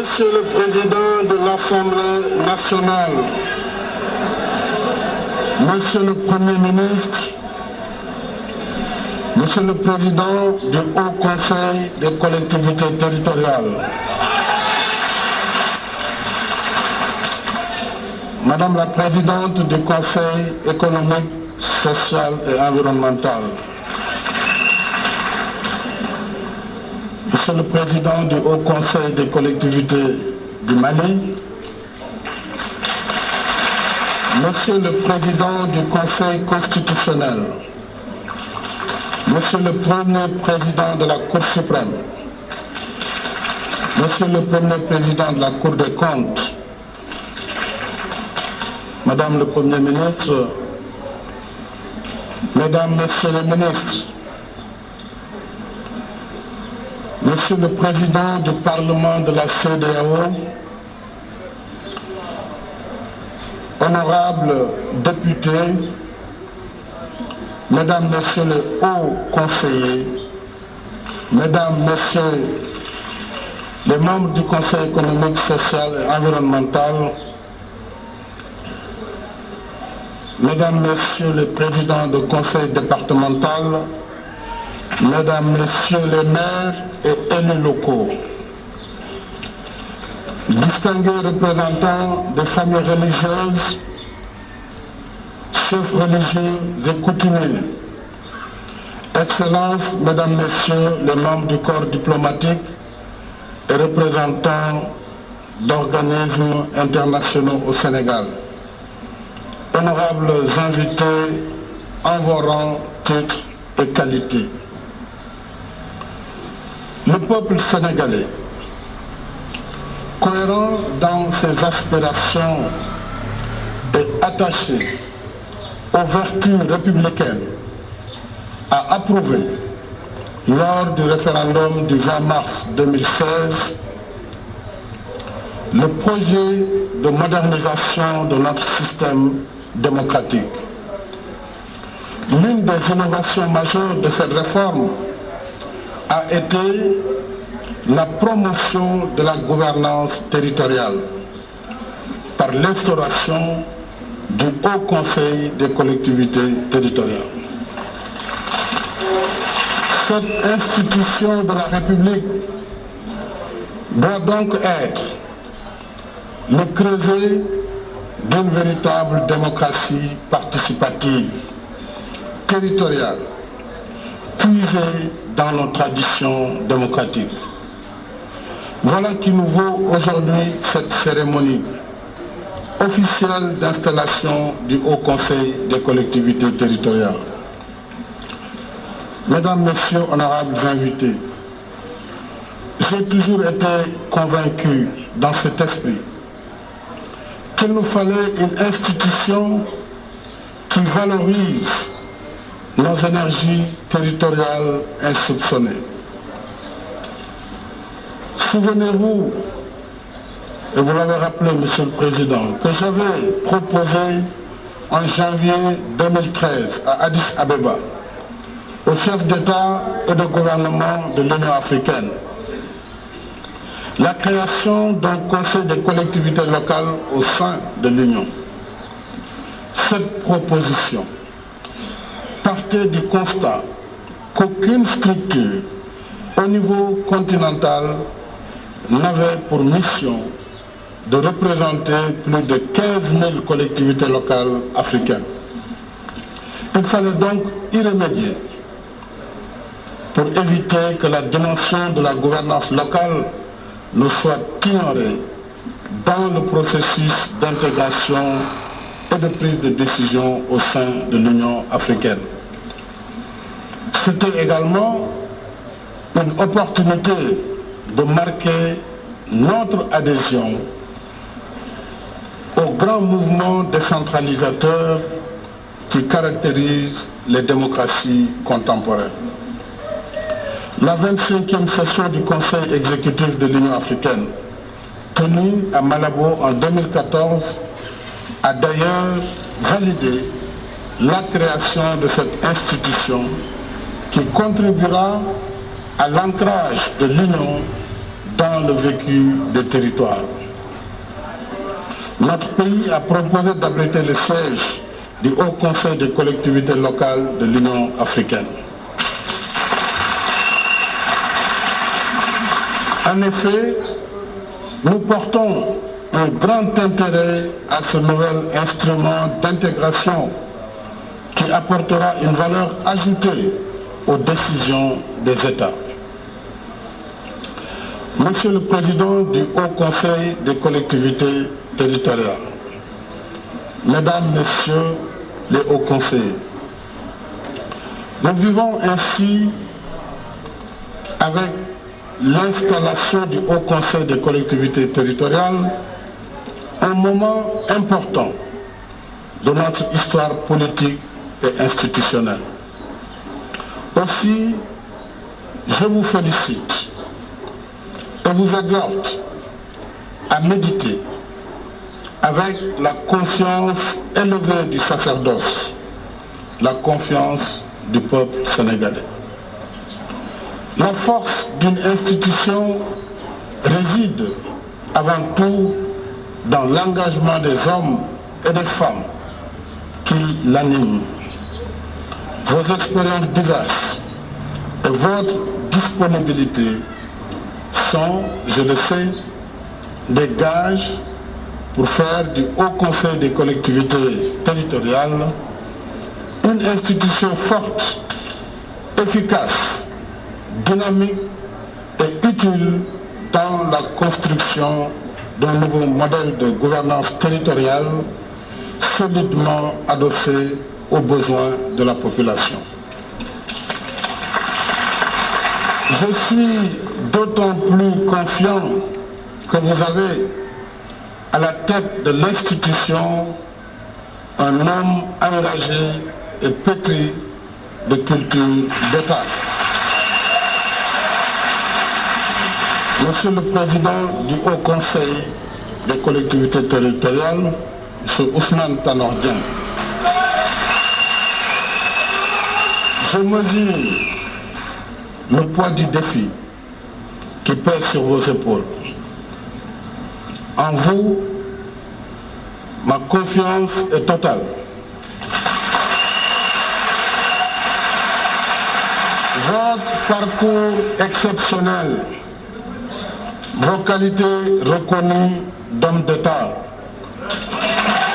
Monsieur le Président de l'Assemblée nationale, Monsieur le Premier ministre, Monsieur le Président du Haut Conseil des collectivités territoriales, Madame la Présidente du Conseil économique, social et environnemental, Monsieur le Président du Haut Conseil des collectivités du Mali, Monsieur le Président du Conseil constitutionnel, Monsieur le Premier Président de la Cour suprême, Monsieur le Premier Président de la Cour des comptes, Madame le Premier ministre, Mesdames, Messieurs les ministres, Monsieur le Président du Parlement de la CEDEAO, honorables députés, Mesdames, Messieurs les hauts conseillers, Mesdames, Messieurs les membres du Conseil économique, social et environnemental, Mesdames, Messieurs les présidents de conseil départemental, Mesdames, Messieurs les maires et élus locaux, distingués représentants des familles religieuses, chefs religieux et coutumiers, Excellences, Mesdames, Messieurs les membres du corps diplomatique et représentants d'organismes internationaux au Sénégal, honorables invités en vos rangs, titres et qualités. Le peuple sénégalais, cohérent dans ses aspirations et attaché aux vertus républicaines, a approuvé lors du référendum du 20 mars 2016 le projet de modernisation de notre système démocratique. L'une des innovations majeures de cette réforme a été la promotion de la gouvernance territoriale par l'instauration du Haut Conseil des collectivités territoriales. Cette institution de la République doit donc être le creuset d'une véritable démocratie participative, territoriale, puisée dans nos traditions démocratiques. Voilà qui nous vaut aujourd'hui cette cérémonie officielle d'installation du Haut Conseil des collectivités territoriales. Mesdames, Messieurs, honorables invités, j'ai toujours été convaincu dans cet esprit qu'il nous fallait une institution qui valorise nos énergies territoriales insoupçonnées. Souvenez-vous, et vous l'avez rappelé, Monsieur le Président, que j'avais proposé en janvier 2013 à Addis Abeba aux chefs d'État et de gouvernement de l'Union africaine la création d'un conseil des collectivités locales au sein de l'Union. Cette proposition partait du constat qu'aucune structure au niveau continental n'avait pour mission de représenter plus de 15 000 collectivités locales africaines. Il fallait donc y remédier pour éviter que la dimension de la gouvernance locale ne soit ignorée dans le processus d'intégration et de prise de décision au sein de l'Union africaine. C'était également une opportunité de marquer notre adhésion au grand mouvement décentralisateur qui caractérise les démocraties contemporaines. La 25e session du Conseil exécutif de l'Union africaine, tenue à Malabo en 2014, a d'ailleurs validé la création de cette institution qui contribuera à l'ancrage de l'Union dans le vécu des territoires. Notre pays a proposé d'abriter le siège du Haut Conseil des collectivités locales de l'Union africaine. En effet, nous portons un grand intérêt à ce nouvel instrument d'intégration qui apportera une valeur ajoutée aux décisions des États. Monsieur le Président du Haut Conseil des collectivités territoriales, Mesdames, Messieurs les hauts conseillers, nous vivons ainsi avec l'installation du Haut Conseil des collectivités territoriales un moment important de notre histoire politique et institutionnelle. Aussi, je vous félicite et vous exhorte à méditer avec la confiance élevée du sacerdoce, la confiance du peuple sénégalais. La force d'une institution réside avant tout dans l'engagement des hommes et des femmes qui l'animent. Vos expériences diverses et votre disponibilité sont, je le sais, des gages pour faire du Haut Conseil des collectivités territoriales une institution forte, efficace, dynamique et utile dans la construction d'un nouveau modèle de gouvernance territoriale solidement adossé aux besoins de la population. Je suis d'autant plus confiant que vous avez à la tête de l'institution un homme engagé et pétri de culture d'État. Monsieur le Président du Haut Conseil des collectivités territoriales, M. Ousmane Tanor Dieng, je mesure le poids du défi qui pèse sur vos épaules. En vous, ma confiance est totale. Votre parcours exceptionnel, vos qualités reconnues d'homme d'État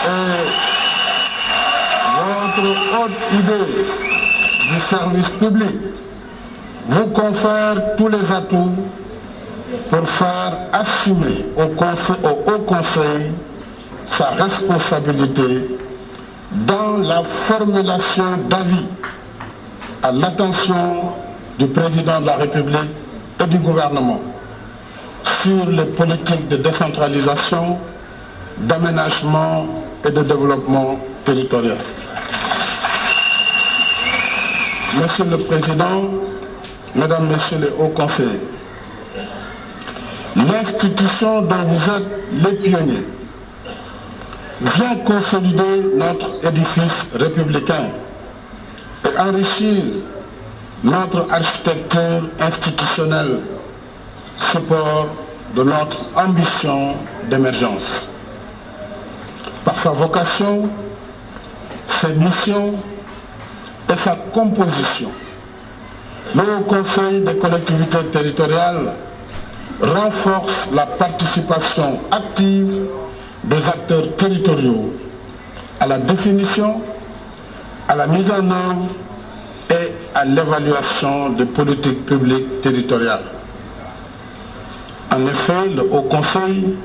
et votre haute idée du service public vous confèrent tous les atouts pour faire assumer au Haut Conseil sa responsabilité dans la formulation d'avis à l'attention du Président de la République et du gouvernement sur les politiques de décentralisation, d'aménagement et de développement territorial. Monsieur le Président, Mesdames, Messieurs les hauts conseillers, l'institution dont vous êtes les pionniers vient consolider notre édifice républicain et enrichir notre architecture institutionnelle, support de notre ambition d'émergence. Par sa vocation, ses missions et sa composition, le Haut Conseil des collectivités territoriales renforce la participation active des acteurs territoriaux à la définition, à la mise en œuvre et à l'évaluation des politiques publiques territoriales. En effet, le Haut Conseil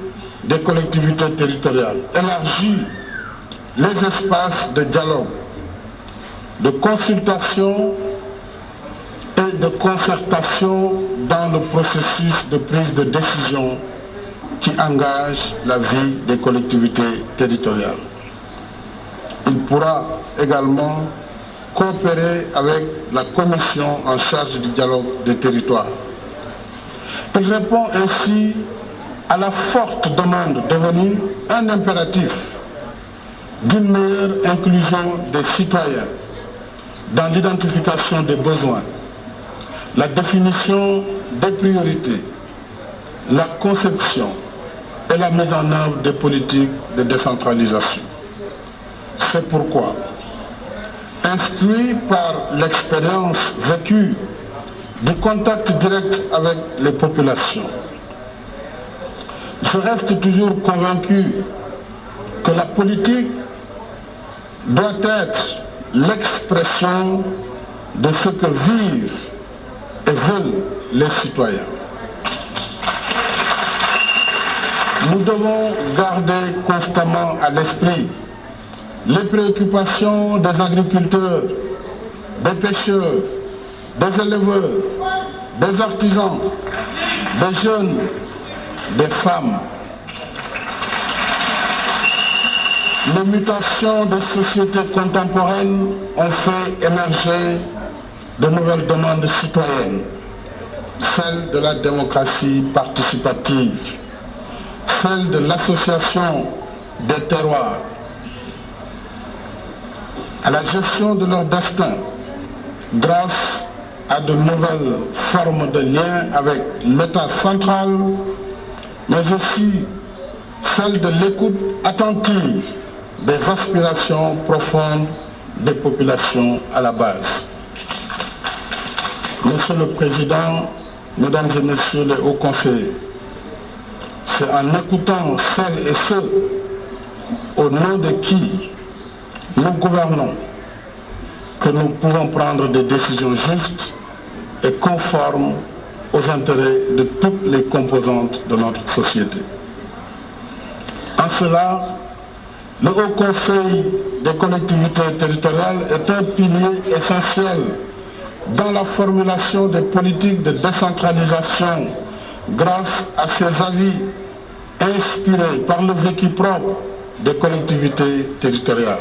des collectivités territoriales élargit les espaces de dialogue, de consultation et de concertation dans le processus de prise de décision qui engage la vie des collectivités territoriales. Il pourra également coopérer avec la commission en charge du dialogue des territoires. Il répond ainsi à la forte demande devenue un impératif d'une meilleure inclusion des citoyens dans l'identification des besoins, la définition des priorités la conception et la mise en œuvre des politiques de décentralisation. C'est pourquoi, instruit par l'expérience vécue du contact direct avec les populations, je reste toujours convaincu que la politique doit être l'expression de ce que vivent et veulent les citoyens. Nous devons garder constamment à l'esprit les préoccupations des agriculteurs, des pêcheurs, des éleveurs, des artisans, des jeunes, des femmes. Les mutations des sociétés contemporaines ont fait émerger de nouvelles demandes citoyennes, celle de la démocratie participative, celle de l'association des terroirs, à la gestion de leur destin grâce à de nouvelles formes de liens avec l'État central, mais aussi celle de l'écoute attentive des aspirations profondes des populations à la base. Monsieur le Président, Mesdames et Messieurs les hauts conseillers, c'est en écoutant celles et ceux au nom de qui nous gouvernons que nous pouvons prendre des décisions justes et conformes aux intérêts de toutes les composantes de notre société. En cela, le Haut Conseil des collectivités territoriales est un pilier essentiel dans la formulation des politiques de décentralisation grâce à ses avis inspirés par le vécu propre des collectivités territoriales.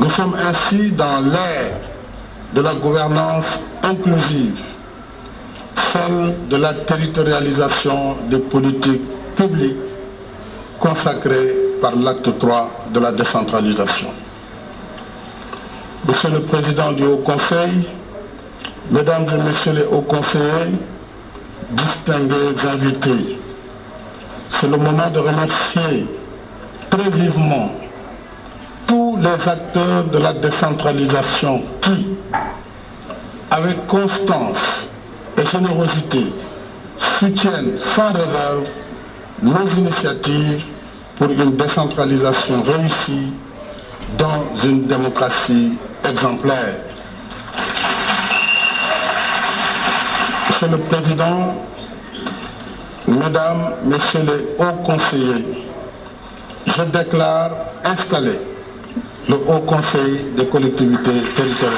Nous sommes ainsi dans l'ère de la gouvernance inclusive, celle de la territorialisation des politiques publiques consacrée par l'acte 3 de la décentralisation. Monsieur le Président du Haut Conseil, Mesdames et Messieurs les hauts conseillers, distingués invités, c'est le moment de remercier très vivement tous les acteurs de la décentralisation qui, avec constance et générosité, soutiennent sans réserve nos initiatives pour une décentralisation réussie dans une démocratie exemplaire. Monsieur le Président, Mesdames, Messieurs les hauts conseillers, je déclare installé le Haut Conseil des collectivités territoriales.